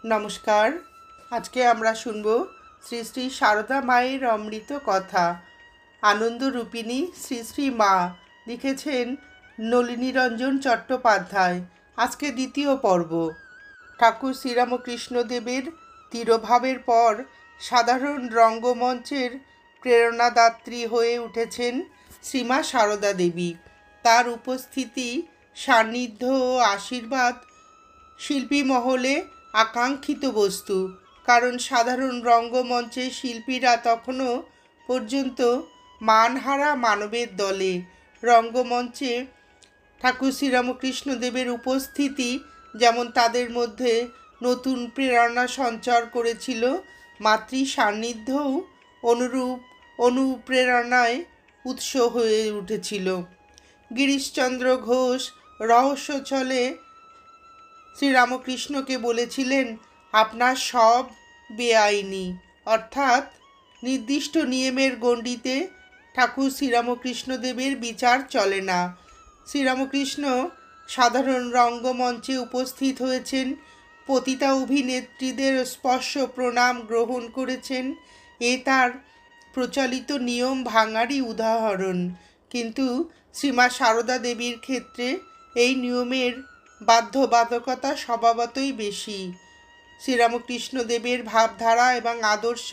নমস্কার। আজকে আমরা শুনব শ্রী শ্রী সারদা মায়ের অমৃত কথা। আনন্দরূপিণী শ্রী শ্রী মা, লিখেছেন নলিনীরঞ্জন চট্টোপাধ্যায়। আজকে দ্বিতীয় পর্ব। ঠাকুর শ্রীরামকৃষ্ণদেবের তিরোভাবের পর সাধারণ রঙ্গমঞ্চের প্রেরণাদাত্রী হয়ে উঠেছেন শ্রীমা সারদা দেবী। তার উপস্থিতি, সান্নিধ্য ও আশীর্বাদ শিল্পী মহলে আকাঙ্ক্ষিত বস্তু। কারণ সাধারণ রঙ্গমঞ্চে শিল্পীরা তখনও পর্যন্ত মানহারা মানবের দলে। রঙ্গমঞ্চে ঠাকুর শ্রীরামকৃষ্ণদেবের উপস্থিতি যেমন তাদের মধ্যে নতুন প্রেরণা সঞ্চার করেছিল, মাতৃ সান্নিধ্যও অনুরূপ অনুপ্রেরণায় উৎস হয়ে উঠেছিল। গিরিশচন্দ্র ঘোষ রহস্যছলে শ্রীরামকৃষ্ণকে বলেছিলেন, আপনার সব বেআইনি, অর্থাৎ নির্দিষ্ট নিয়মের গণ্ডিতে ঠাকুর শ্রীরামকৃষ্ণদেবের বিচার চলে না। শ্রীরামকৃষ্ণ সাধারণ রঙ্গমঞ্চে উপস্থিত হয়েছেন, পতিতা অভিনেত্রীদের স্পর্শ প্রণাম গ্রহণ করেছেন। এ তার প্রচলিত নিয়ম ভাঙারই উদাহরণ। কিন্তু শ্রীমা সারদা দেবীর ক্ষেত্রে এই নিয়মের বাধ্যবাধকতা স্বভাবতই বেশি। শ্রীরামকৃষ্ণদেবের ভাবধারা এবং আদর্শ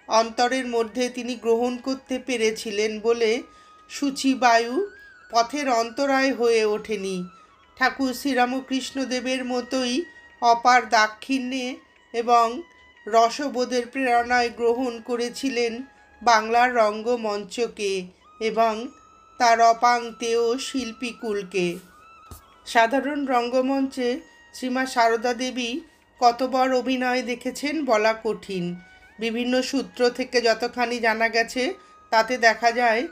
অন্তরের মধ্যে তিনি গ্রহণ করতে পেরেছিলেন বলে সূচিবায়ু পথের অন্তরায় হয়ে ওঠেনি। ঠাকুর শ্রীরামকৃষ্ণদেবের মতোই অপার দাক্ষিণ্যে এবং রসবোধের প্রেরণায় গ্রহণ করেছিলেন বাংলার রঙ্গমঞ্চকে এবং তার অপাংতেয় শিল্পীকুলকে। সাধারণ রঙ্গমঞ্চে শ্রীমা সারদা দেবী কতবার অভিনয় দেখেছেন বলা কঠিন। বিভিন্ন সূত্র থেকে যতখানি জানা গেছে তাতে দেখা যায়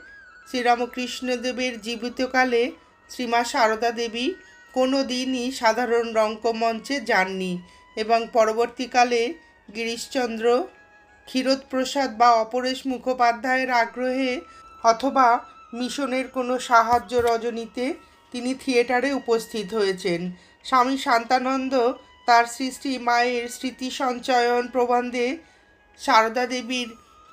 শ্রীরামকৃষ্ণদেবের জীবিতকালে শ্রীমা সারদা দেবী কোনো দিনই সাধারণ রঙ্গমঞ্চে যাননি এবং পরবর্তীকালে গিরিশচন্দ্র, ক্ষীরোদপ্রসাদ বা অপরেশ মুখোপাধ্যায়ের আগ্রহে অথবা মিশনের কোনো সাহায্য রজনীতে তিনি থিয়েটারে উপস্থিত হয়েছেন। স্বামী শান্তানন্দ তার শ্রী শ্রী মায়ের স্মৃতি সঞ্চয়ন প্রবন্ধে সারদা দেবীর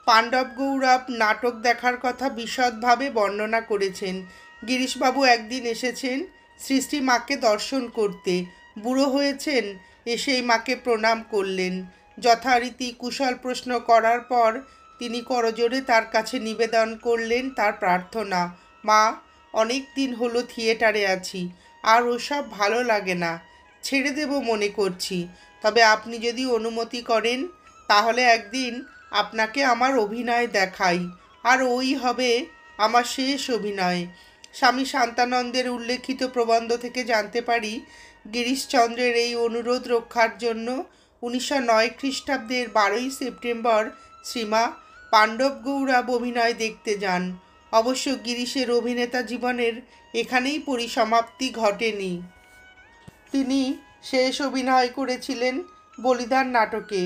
পাণ্ডব গৌরব নাটক দেখার কথা বিশদভাবে বর্ণনা করেছেন। গিরিশবাবু একদিন এসেছেন শ্রী শ্রী মাকে দর্শন করতে। বুড়ো হয়েছেন, এসেই মাকে প্রণাম করলেন। যথারীতি কুশল প্রশ্ন করার পর তিনি করজোড়ে তার কাছে নিবেদন করলেন তার প্রার্থনা, মা, অনেক দিন হলো থিয়েটারে আছি, আর ওসব ভালো লাগে না, ছেড়ে দেব মনে করছি। তবে আপনি যদি অনুমতি করেন তাহলে একদিন আপনাকে আমার অভিনয় দেখাই, আর ওই হবে আমার শেষ অভিনয়। স্বামী শান্তানন্দের উল্লেখিত প্রবন্ধ থেকে জানতে পারি, গিরিশচন্দ্রের এই অনুরোধ রক্ষার জন্য 1909 খ্রিস্টাব্দের 12ই সেপ্টেম্বর শ্রীমা পাণ্ডব গৌরব অভিনয় দেখতে যান। অবশ্য গিরিশের অভিনেতা জীবনের এখানেই পরিসমাপ্তি ঘটেনি। তিনি শেষ অভিনয় করেছিলেন বলিদান নাটকে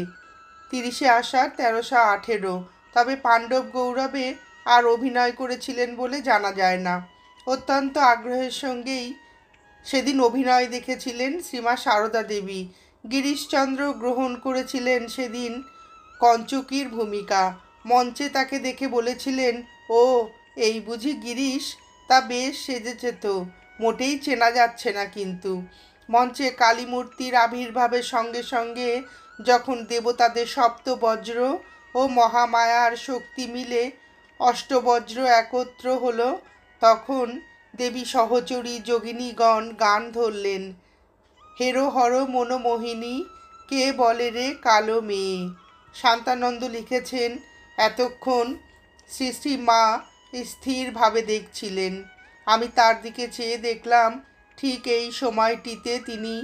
30শে আষাঢ় 1318। তবে পাণ্ডব গৌরবে আর অভিনয় করেছিলেন বলে জানা যায় না। অত্যন্ত আগ্রহের সঙ্গেই সেদিন অভিনয় দেখেছিলেন শ্রীমা সারদা দেবী। গিরিশচন্দ্র গ্রহণ করেছিলেন সেদিন কঞ্চকীর ভূমিকা। মঞ্চে তাকে দেখে বলেছিলেন, ও, এই বুঝি গিরিশ, তা বেশ সেজেছে তো, মোটেই চেনা যাচ্ছে না। কিন্তু মঞ্চে কালীমূর্তির আবির্ভাবের সঙ্গে সঙ্গে যখন দেবতাদের সপ্তবজ্র ও মহামায়ার শক্তি মিলে অষ্টবজ্র একত্র হলো, তখন দেবী সহচরী যোগিনীগণ গান ধরলেন, হেরো হর মনোমোহিনী, কে বলে রে কালো মেয়ে। শান্তানন্দ লিখেছেন, এতক্ষণ শ্রী শ্রী মা স্থিরভাবে দেখছিলেন। আমি তার দিকে চেয়ে দেখলাম, ঠিক এই সময়টিতে তিনি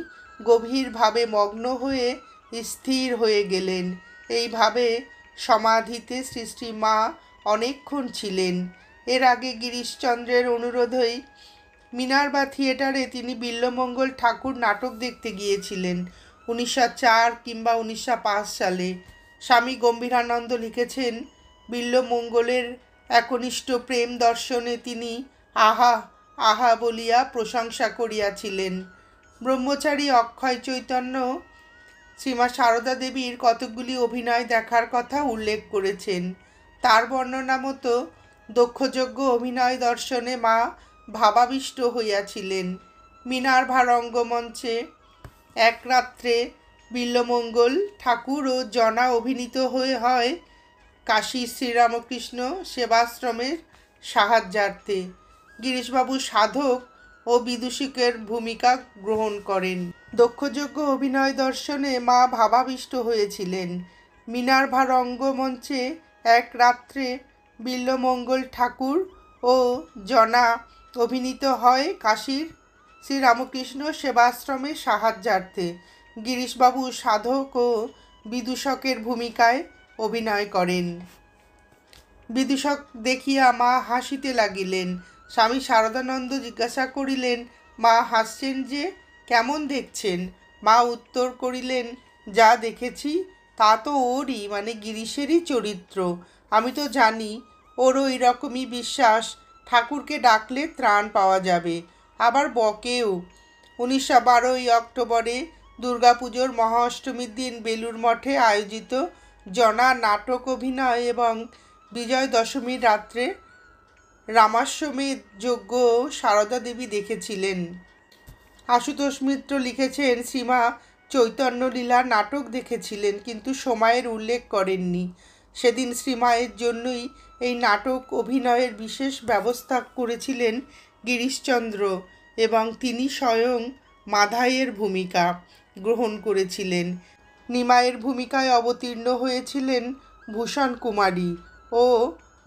গভীরভাবে মগ্ন হয়ে স্থির হয়ে গেলেন। এইভাবে সমাধিতে শ্রী শ্রী মা অনেকক্ষণ ছিলেন। এর আগে গিরিশচন্দ্রের অনুরোধেই মিনার্ভা থিয়েটারে তিনি বিল্বমঙ্গল ঠাকুর নাটক দেখতে গিয়েছিলেন 1904 কিংবা 1905 সালে। স্বামী গম্ভীরানন্দ লিখেছেন, বিল্বমঙ্গলের একনিষ্ঠ প্রেম দর্শনে তিনি আহা আহা বলিয়া প্রশংসা করিয়াছিলেন। ব্রহ্মচারী অক্ষয় চৈতন্য শ্রীমা সারদা দেবীর কতকগুলি অভিনয় দেখার কথা উল্লেখ করেছেন। তার বর্ণনা মতো দক্ষযজ্ঞ অভিনয় দর্শনে মা ভাবাবিষ্ট হইয়াছিলেন। মিনার্ভা রঙ্গমঞ্চে এক রাত্রে বিল্বমঙ্গল ঠাকুর ও জনা অভিনীত হয় কাশী শ্রীরামকৃষ্ণ সেবাশ্রমের সাহায্যার্থে। গিরিশবাবু সাধক ও বিদূষিকের ভূমিকা গ্রহণ করেন। দক্ষযজ্ঞ অভিনয় দর্শনে মা ভাবাবিষ্ট হয়েছিলেন। মিনার্ভা রঙ্গমঞ্চে এক রাত্রে বিল্বমঙ্গল ঠাকুর ও জনা অভিনীত হয় কাশীর শ্রীরামকৃষ্ণ সেবাশ্রমের সাহায্যার্থে। গিরিশবাবু সাধক ও বিদূষকের ভূমিকায় অভিনয় করেন। বিদূষক দেখিয়া মা হাসিতে লাগিলেন। স্বামী শারদানন্দ জিজ্ঞাসা করিলেন, মা হাসছেন যে, কেমন দেখছেন? মা উত্তর করিলেন, যা দেখেছি তা তো ওরই মানে গিরিশেরই চরিত্র। আমি তো জানি ওর ওই রকমই বিশ্বাস, ঠাকুরকে ডাকলে ত্রাণ পাওয়া যাবে, আবার বকেও। 1912 অক্টোবরে দুর্গাপুজোর মহাঅষ্টমীর দিন বেলুর মঠে আয়োজিত জনা নাটক অভিনয় এবং বিজয় দশমীর রাত্রে রামাশ্বমেধ যজ্ঞ সারদা দেবী দেখেছিলেন। আশুতোষ মিত্র লিখেছেন, শ্রীমা চৈতন্যলীলা নাটক দেখেছিলেন কিন্তু সময়ের উল্লেখ করেননি। সেদিন শ্রীমায়ের জন্যই এই নাটক অভিনয়ের বিশেষ ব্যবস্থা করেছিলেন গিরিশচন্দ্র এবং তিনি স্বয়ং মাধাইয়ের ভূমিকা গ্রহণ করেছিলেন। নিমাইয়ের ভূমিকায় অবতীর্ণ হয়েছিলেন ভূষণ কুমারী ও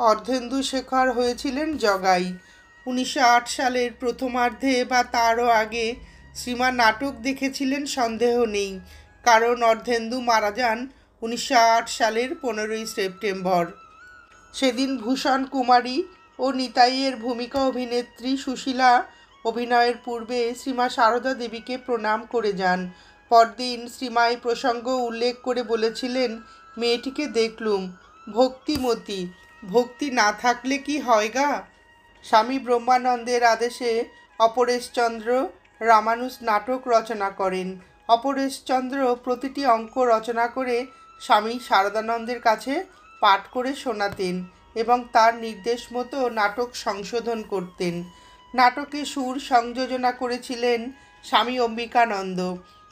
অর্ধেন্দু শেখর হয়েছিলেন জগাই। 1908 সালের প্রথমার্ধে বা তারও আগে শ্রীমা নাটক দেখেছিলেন সন্দেহ নেই, কারণ অর্ধেন্দু মারা যান 1908 সালের 15 সেপ্টেম্বর। সেদিন ভূষণ কুমারী ও নিতাইয়ের ভূমিকা অভিনেত্রী সুশীলা অভিনয়ের পূর্বে শ্রীমা সারদা দেবীকে প্রণাম করে যান। পরদিন শ্রীমা এই প্রসঙ্গ উল্লেখ করে বলেছিলেন, মেয়েটিকে দেখলুম, ভক্তিমতী, ভক্তি না থাকলে কি হয় গা। স্বামী ব্রহ্মানন্দের আদেশে অপরেশচন্দ্র রামানুজ নাটক রচনা করেন। অপরেশচন্দ্র প্রতিটি অঙ্ক রচনা করে স্বামী শারদানন্দের কাছে পাঠ করে শোনাতেন এবং তার নির্দেশ মতো নাটক সংশোধন করতেন। নাটকে সুর সংযোজনা করেছিলেন স্বামী অম্বিকানন্দ।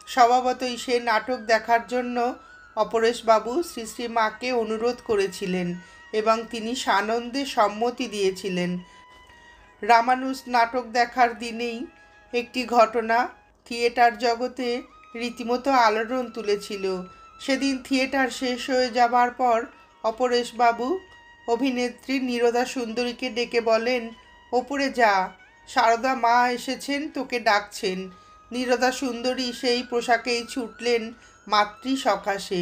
স্বভাবতই সে নাটক দেখার জন্য অপরেশবাবু শ্রী শ্রী মাকে অনুরোধ করেছিলেন এবং তিনি সানন্দে সম্মতি দিয়েছিলেন। রামানুজ নাটক দেখার দিনেই একটি ঘটনা থিয়েটার জগতে রীতিমতো আলোড়ন তুলেছিল। সেদিন থিয়েটার শেষ হয়ে যাবার পর অপরেশবাবু অভিনেত্রী নীরদা সুন্দরীকে ডেকে বলেন, ওপরে যা, সারদা মা এসেছেন, তোকে ডাকছেন। নীরদা সুন্দরী সেই পোশাকেই ছুটলেন মাতৃ সকাশে।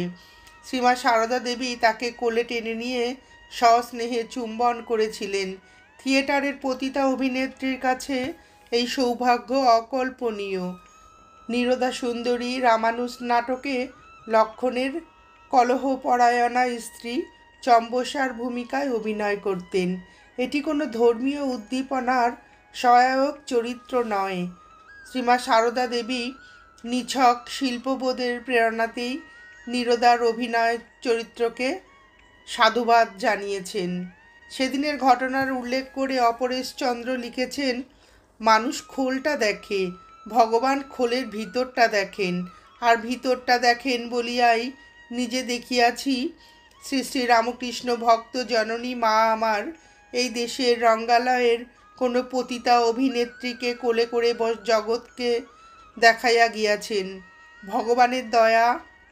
শ্রীমা সারদা দেবী তাকে কোলে টেনে নিয়ে সস্নেহে চুম্বন করেছিলেন। থিয়েটারের পতিতা অভিনেত্রীর কাছে এই সৌভাগ্য অকল্পনীয়। নীরদা সুন্দরী রামানুজ নাটকে লক্ষণের কলহপরায়ণা স্ত্রী চম্বসার ভূমিকায় অভিনয় করতেন। এটি কোনো ধর্মীয় উদ্দীপনার সহায়ক চরিত্র নয়। শ্রীমা সারদা দেবী নিছক শিল্পবোধের প্রেরণাতেই নীরদার অভিনয় চরিত্রকে সাধুবাদ জানিয়েছেন। সেদিনের ঘটনার উল্লেখ করে অপরেশচন্দ্র লিখেছেন, মানুষ খোলটা দেখে, ভগবান খোলের ভিতরটা দেখেন, আর ভিতরটা দেখেন বলিয়াই নিজে দেখিয়াছি শ্রী শ্রী রামকৃষ্ণ ভক্ত জননী মা আমার এই দেশের রঙ্গালয়ের কোনো পতিতা অভিনেত্রীকে কোলে করে জগৎকে দেখাইয়া গিয়াছেন। ভগবানের দয়া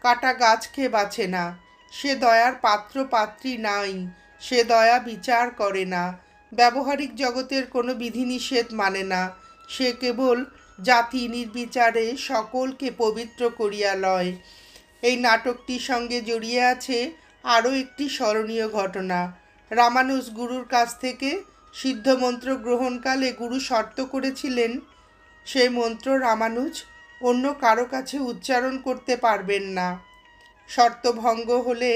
কাটা গাছকে বাছে না, সে দয়ার পাত্র পাত্রী নাই, সে দয়া বিচার করে না, ব্যবহারিক জগতের কোনো বিধিনিষেধ মানে না, সে কেবল জাতি নির্বিচারে সকলকে পবিত্র করিয়া লয়। এই নাটকটির সঙ্গে জড়িয়ে আছে আরও একটি স্মরণীয় ঘটনা। রামানুজ গুরুর কাছ থেকে সিদ্ধমন্ত্র গ্রহণকালে গুরু শর্ত করেছিলেন, সেই মন্ত্র রামানুজ অন্য কারো কাছে উচ্চারণ করতে পারবেন না। শর্ত ভঙ্গ হলে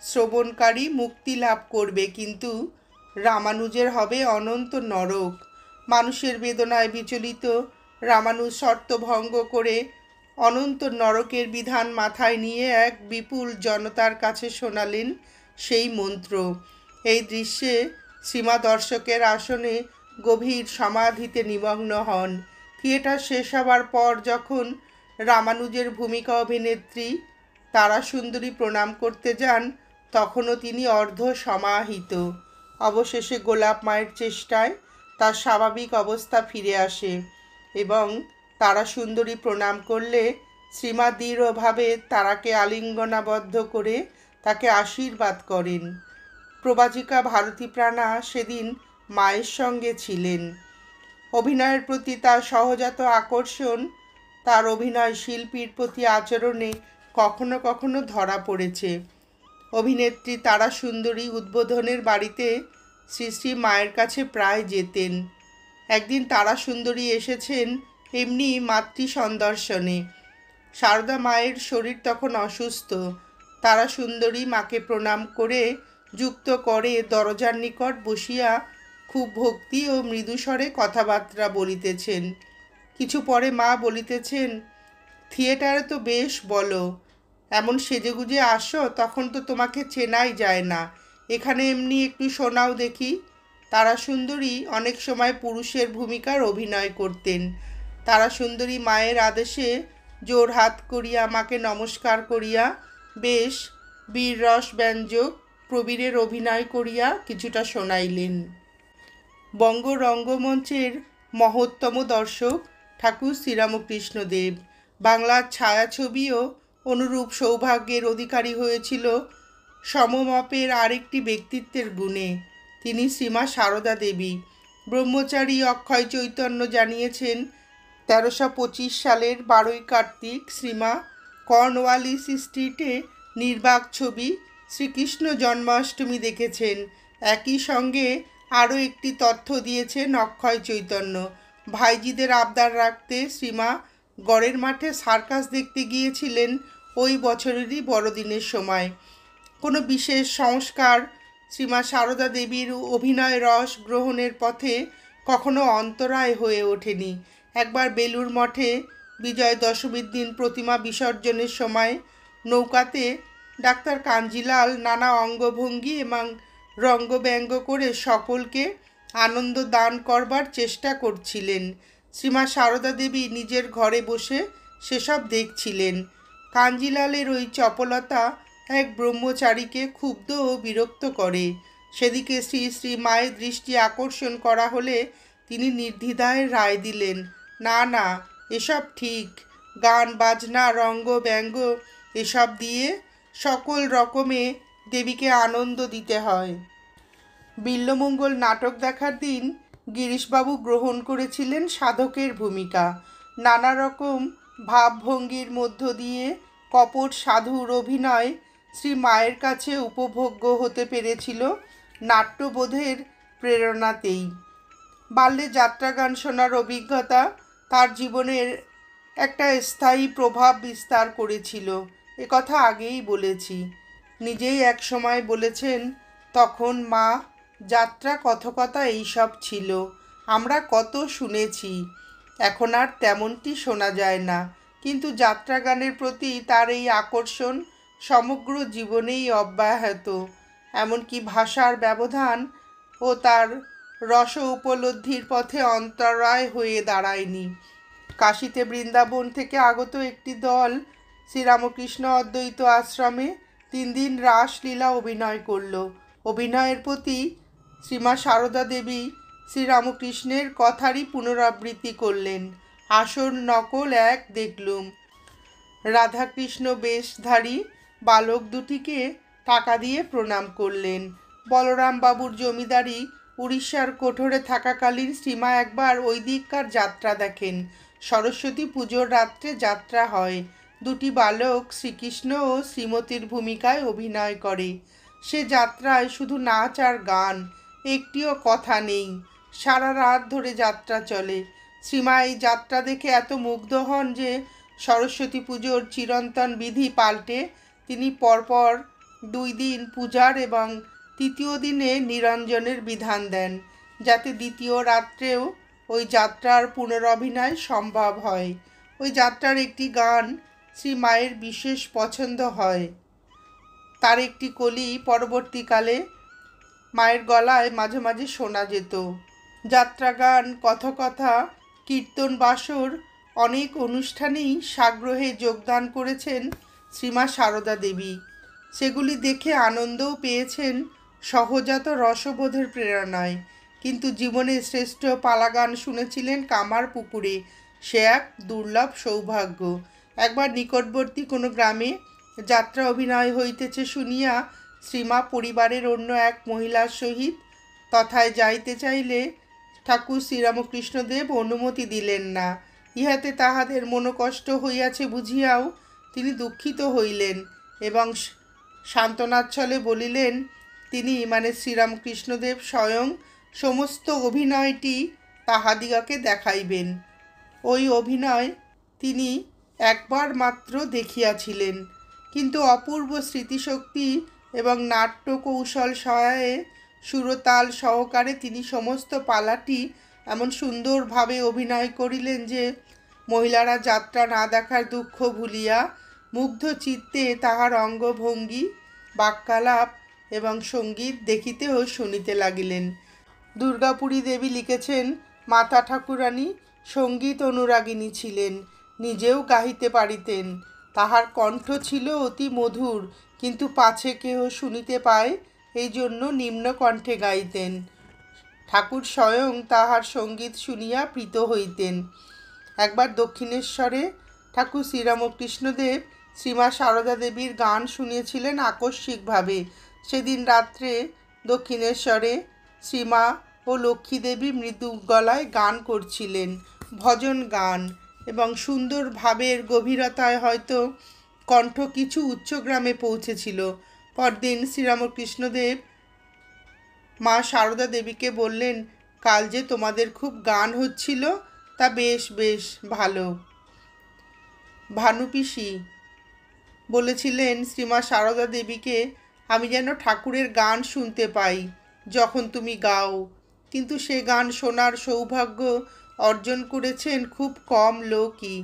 শ্রবণকারী মুক্তি লাভ করবে, কিন্তু রামানুজের হবে অনন্ত নরক। মানুষের বেদনায় বিচলিত রামানুজ শর্ত ভঙ্গ করে অনন্ত নরকের বিধান মাথায় নিয়ে এক বিপুল জনতার কাছে শোনালেন সেই মন্ত্র। এই দৃশ্যে সীমা দর্শকের আসনে গভীর সমাধিতে নিমগ্ন হন। থিয়েটার শেষ হবার পর যখন রামানুজের ভূমিকা অভিনেত্রী তারাসুন্দরী প্রণাম করতে যান, তখনও তিনি অর্ধ সমাহিত। অবশেষে গোলাপ মায়ের চেষ্টায় তার স্বাভাবিক অবস্থা ফিরে আসে এবং তারাসুন্দরী প্রণাম করলে শ্রীমা দৃঢ়ভাবে তারাকে আলিঙ্গনাবদ্ধ করে তাকে আশীর্বাদ করেন। প্রবাজিকা ভারতীপ্রাণা সেদিন মায়ের সঙ্গে ছিলেন। অভিনয়ের প্রতি তার সহজাত আকর্ষণ তার অভিনয় শিল্পীর প্রতি আচরণে কখনো কখনো ধরা পড়েছে। অভিনেত্রী তারাসুন্দরী উদ্বোধনের বাড়িতে শ্রী শ্রী মায়ের কাছে প্রায় যেতেন। একদিন তারাসুন্দরী এসেছেন এমনি মাতৃ সন্দর্শনে। সারদা মায়ের শরীর তখন অসুস্থ। তারাসুন্দরী মাকে প্রণাম করে যুক্ত করে দরজার নিকট বসিয়া খুব ভক্তি ও মৃদুস্বরে কথাবার্তা বলিতেছেন। কিছু পরে মা বলিতেছেন, থিয়েটারে তো বেশ বলো, এমন সেজেগুজে আসো, তখন তো তোমাকে চেনাই যায় না, এখানে এমনি একটু শোনাও দেখি। তারাসুন্দরী অনেক সময় পুরুষের ভূমিকার অভিনয় করতেন। তারাসুন্দরী মায়ের আদেশে জোর হাত করিয়া মাকে নমস্কার করিয়া বেশ বীররস ব্যঞ্জক প্রবীরের অভিনয় করিয়া কিছুটা শোনাইলেন। বঙ্গ রঙ্গমঞ্চের মহত্তম দর্শক ঠাকুর শ্রীরামকৃষ্ণদেব। বাংলার ছায়াছবিও অনুরূপ সৌভাগ্যের অধিকারী হয়েছিল সমমাপের আরেকটি ব্যক্তিত্বের গুণে। তিনি শ্রীমা সারদা দেবী। ব্রহ্মচারী অক্ষয় চৈতন্য জানিয়েছেন, 1325 সালের 12ই কার্তিক শ্রীমা কর্নওয়ালিস স্ট্রিটে নির্বাক ছবি শ্রীকৃষ্ণ জন্মাষ্টমী দেখেছেন। একই সঙ্গে আরও একটি তথ্য দিয়েছেন অক্ষয় চৈতন্য। ভাইজিদের আবদার রাখতে শ্রীমা গড়ের মাঠে সার্কাস দেখতে গিয়েছিলেন ওই বছরেরই বড়দিনের সময়। কোনো বিশেষ সংস্কার শ্রীমা সারদা দেবীর অভিনয় রস গ্রহণের পথে কখনো অন্তরায় হয়ে ওঠেনি। একবার বেলুড় মঠে বিজয় দশমীর দিন প্রতিমা বিসর্জনের সময় নৌকাতে ডাক্তার কাঞ্জিলাল নানা অঙ্গভঙ্গি এবং রঙ্গব্যঙ্গ করে সকলকে আনন্দ দান করবার চেষ্টা করছিলেন। শ্রীমা সারদা দেবী নিজের ঘরে বসে সেসব দেখছিলেন। কাঞ্জিলালের ওই চপলতা এক ব্রহ্মচারীকে ক্ষুব্ধ ও বিরক্ত করে। সেদিকে শ্রী শ্রী মায়ের দৃষ্টি আকর্ষণ করা হলে তিনি নির্দ্বিধায় রায় দিলেন, না না, এসব ঠিক, গান বাজনা রঙ্গ ব্যঙ্গ এসব দিয়ে সকল রকমে দেবীকে আনন্দ দিতে হয়। বিল্বমঙ্গল নাটক দেখার দিন গিরিশবাবু গ্রহণ করেছিলেন সাধকের ভূমিকা। নানা রকম ভাবভঙ্গির মধ্য দিয়ে কপট সাধুর অভিনয় শ্রী মায়ের কাছে উপভোগ্য হতে পেরেছিল নাট্যবোধের প্রেরণাতেই। বাল্যে যাত্রা গান শোনার অভিজ্ঞতা তার জীবনের একটা স্থায়ী প্রভাব বিস্তার করেছিল, কথা আগেই বলেছি। নিজেই এক সময় বলেছেন, তখন মা, যাত্রা কথকতা এইসব ছিল, আমরা কত শুনেছি, এখন আর তেমনটি শোনা যায় না। কিন্তু যাত্রা গানের প্রতি তার এই আকর্ষণ সমগ্র জীবনেই অব্যাহত। এমনকি ভাষার ব্যবধান ও তার রস উপলব্ধির পথে অন্তরায় হয়ে দাঁড়ায়নি। কাশীতে বৃন্দাবন থেকে আগত একটি দল শ্রীরামকৃষ্ণ অদ্বৈত আশ্রমে 3 দিন রাসলীলা অভিনয় করল। অভিনয়ের প্রতি শ্রীমা সারদা দেবী শ্রীরামকৃষ্ণের কথারই পুনরাবৃত্তি করলেন। আসল নকল এক দেখলুম। রাধাকৃষ্ণ বেশধারী বালক দুটিকে টাকা দিয়ে প্রণাম করলেন। বলরাম বাবুর জমিদারি উড়িষ্যার কোঠরে থাকাকালীন শ্রীমা একবার ওই দিককার যাত্রা দেখেন। সরস্বতী পুজোর রাত্রে যাত্রা হয়। দুটি বালক শ্রীকৃষ্ণ ও শ্রীমতীর ভূমিকায় অভিনয় করে। সে যাত্রায় শুধু নাচ আর গান, একটিও কথা নেই। সারা রাত ধরে যাত্রা চলে। শ্রীমা এই যাত্রা দেখে এত মুগ্ধ হন যে সরস্বতী পুজোর চিরন্তন বিধি পাল্টে তিনি পরপর 2 দিন পূজার এবং 3য় দিনে নিরঞ্জনের বিধান দেন, যাতে 2য় রাত্রেও ওই যাত্রার পুনরভিনয় সম্ভব হয়। ওই যাত্রার একটি গান শ্রী মায়ের বিশেষ পছন্দ হয়। তার একটি কলি পরবর্তীকালে মায়ের গলায় মাঝে মাঝে শোনা যেত। যাত্রা গান, কথকথা, কীর্তন বাসর অনেক অনুষ্ঠানেই সাগ্রহে যোগদান করেছেন শ্রীমা সারদা দেবী। সেগুলি দেখে আনন্দও পেয়েছেন সহজাত রসবোধের প্রেরণায়। কিন্তু জীবনের শ্রেষ্ঠ পালা গান শুনেছিলেন কামার পুকুরে। সে এক দুর্লভ সৌভাগ্য। একবার নিকটবর্তী কোনো গ্রামে যাত্রা অভিনয় হইতেছে শুনিয়া শ্রীমা পরিবারের অন্য এক মহিলার সহিত তথায় যাইতে চাইলে ঠাকুর শ্রীরামকৃষ্ণদেব অনুমতি দিলেন না। ইহাতে তাহাদের মনোকষ্ট হইয়াছে বুঝিয়াও তিনি দুঃখিত হইলেন এবং সান্ত্বনাচ্ছলে বলিলেন তিনি মানে শ্রীরামকৃষ্ণদেব স্বয়ং সমস্ত অভিনয়টি তাহাদিগকে দেখাইবেন। ওই অভিনয় তিনি একবার মাত্র দেখিয়াছিলেন, কিন্তু অপূর্ব স্মৃতিশক্তি এবং নাট্য কৌশল সহায়ে সুরতাল সহকারে তিনি সমস্ত পালাটি এমন সুন্দরভাবে অভিনয় করিলেন যে মহিলারা যাত্রা না দেখার দুঃখ ভুলিয়া মুগ্ধ চিত্তে তাহার অঙ্গভঙ্গি, বাক্যালাপ এবং সঙ্গীত দেখিতে ও শুনিতে লাগিলেন। দুর্গাপুরী দেবী লিখেছেন, মাতা ঠাকুরানী সঙ্গীত অনুরাগিনী ছিলেন, নিজেও গাহিতে পারিতেন। তাহার কণ্ঠ ছিল অতি মধুর, কিন্তু পাছে কেহ শুনিতে পায় এই জন্য নিম্ন কণ্ঠে গাইতেন। ঠাকুর স্বয়ং তাহার সঙ্গীত শুনিয়া প্রীত হইতেন। একবার দক্ষিণেশ্বরে ঠাকুর শ্রীরামকৃষ্ণদেব শ্রীমা সারদা দেবীর গান শুনিয়েছিলেন আকস্মিকভাবে। সেদিন রাত্রে দক্ষিণেশ্বরে শ্রীমা ও লক্ষ্মী দেবী মৃদু গলায় গান করছিলেন, ভজন গান, এবং সুন্দর ভাবের গভীরতায় হয়তো কণ্ঠ কিছু উচ্চগ্রামে পৌঁছেছিল। পরদিন শ্রীরামকৃষ্ণদেব মা সারদা দেবীকে বললেন, কাল যে তোমাদের খুব গান হচ্ছিল, তা বেশ বেশ ভালো। ভানুপিসি বলেছিলেন শ্রীমা সারদা দেবীকে, আমি যেন ঠাকুরের গান শুনতে পাই যখন তুমি গাও। কিন্তু সে গান শোনার সৌভাগ্য অর্জন করেছেন খুব কম লোকই।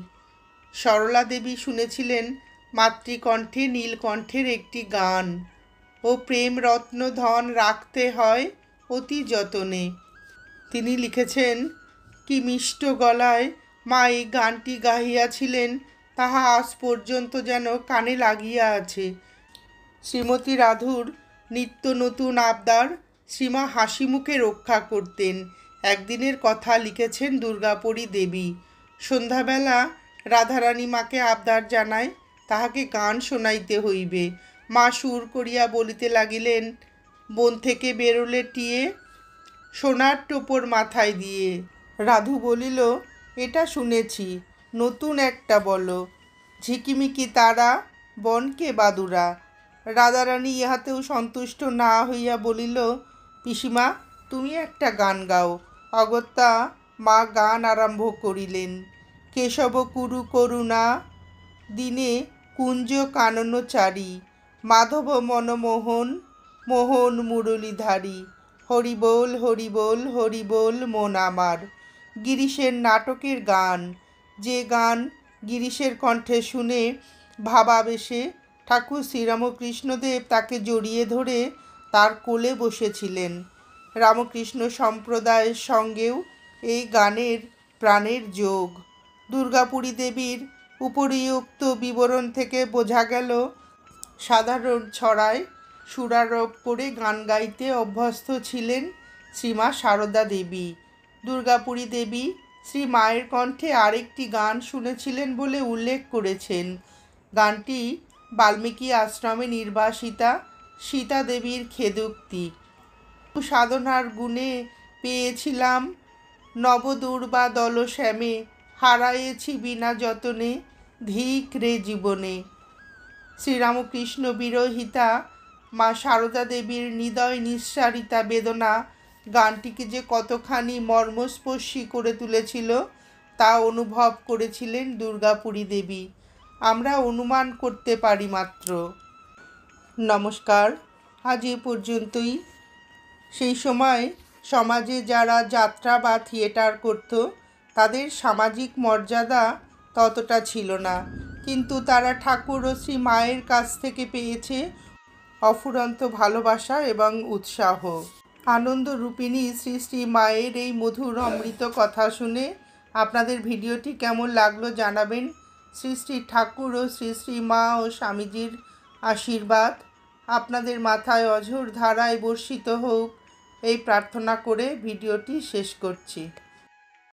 সরলা দেবী শুনেছিলেন মাতৃকণ্ঠে নীলকণ্ঠের একটি গান, ও প্রেম রত্ন ধন রাখতে হয় অতি যতনে। তিনি লিখেছেন, কি মিষ্ট গলায় মা এই গানটি গাহিয়াছিলেন তাহা আজ পর্যন্ত যেন কানে লাগিয়া আছে। শ্রীমতী রাধুর নিত্য নতুন আবদার শ্রীমা হাসি মুখে রক্ষা করতেন। একদিনের কথা লিখেছেন দুর্গাপুরী দেবী। সন্ধ্যাবেলা রাধারানী মাকে আবদার জানায় তাহাকে গান শোনাইতে হইবে। মা সুর করিয়া বলিতে লাগিলেন, বন থেকে বেরোলে টিয়ে সোনার টোপর মাথায় দিয়ে। রাধু বলিল, এটা শুনেছি, নতুন একটা বলো। ঝিকিমিকি তারা বনকে বাদুরা। রাধারানী ইহাতেও সন্তুষ্ট না হইয়া বলিল, পিসিমা তুমি একটা গান গাও। অগত্যা মা গান আরম্ভ করিলেন। কেশব কুরু করুণা দিনে কুঞ্জ কানন চারি, মাধব মনমোহন মোহন মুরলীধারী, হরিবোল হরিবোল হরিবোল মন আমার। গিরিশের নাটকের গান, যে গান গিরিশের কণ্ঠে শুনে ভাবাবেশে ঠাকুর শ্রীরামকৃষ্ণদেব তাকে জড়িয়ে ধরে তার কোলে বসেছিলেন। রামকৃষ্ণ সম্প্রদায়ের সঙ্গেও এই গানের প্রাণের যোগ। দুর্গাপুরী দেবীর উপরিউক্ত বিবরণ থেকে বোঝা গেল সাধারণ ছড়ায় সুরারোপ করে গান গাইতে অভ্যস্ত ছিলেন শ্রীমা সারদা দেবী। দুর্গাপুরী দেবী শ্রী মায়ের কণ্ঠে আরেকটি গান শুনেছিলেন বলে উল্লেখ করেছেন। গানটি বাল্মীকি আশ্রমে নির্বাসিতা সীতা দেবীর খেদোক্তি। সাধনার গুণে পেয়েছিলাম নবদুর্বা দল শ্যামে, হারায়েছি বিনা যতনে ধিক রে জীবনে। শ্রীরামকৃষ্ণ বিরহিতা মা সারদা দেবীর হৃদয় নিঃসারিতা বেদনা গানটিকে যে কতখানি মর্মস্পর্শী করে তুলেছিল তা অনুভব করেছিলেন দুর্গাপুরী দেবী। আমরা অনুমান করতে পারি মাত্র। নমস্কার, আজ এ পর্যন্তই। সেই সময় সমাজে যারা যাত্রা বা থিয়েটার করত তাদের সামাজিক মর্যাদা ততটা ছিল না, কিন্তু তারা ঠাকুর ও শ্রী মায়ের কাছ থেকে পেয়েছে অফুরন্ত ভালোবাসা এবং উৎসাহ। আনন্দ রূপিণী শ্রী শ্রী মায়ের এই মধুর অমৃত কথা শুনে আপনাদের ভিডিওটি কেমন লাগলো জানাবেন। শ্রী শ্রী ঠাকুর ও শ্রী শ্রী মা ও স্বামীজির আশীর্বাদ আপনাদের মাথায় অঝোর ধারায় বর্ষিত হোক, এই প্রার্থনা করে ভিডিওটি শেষ করছি।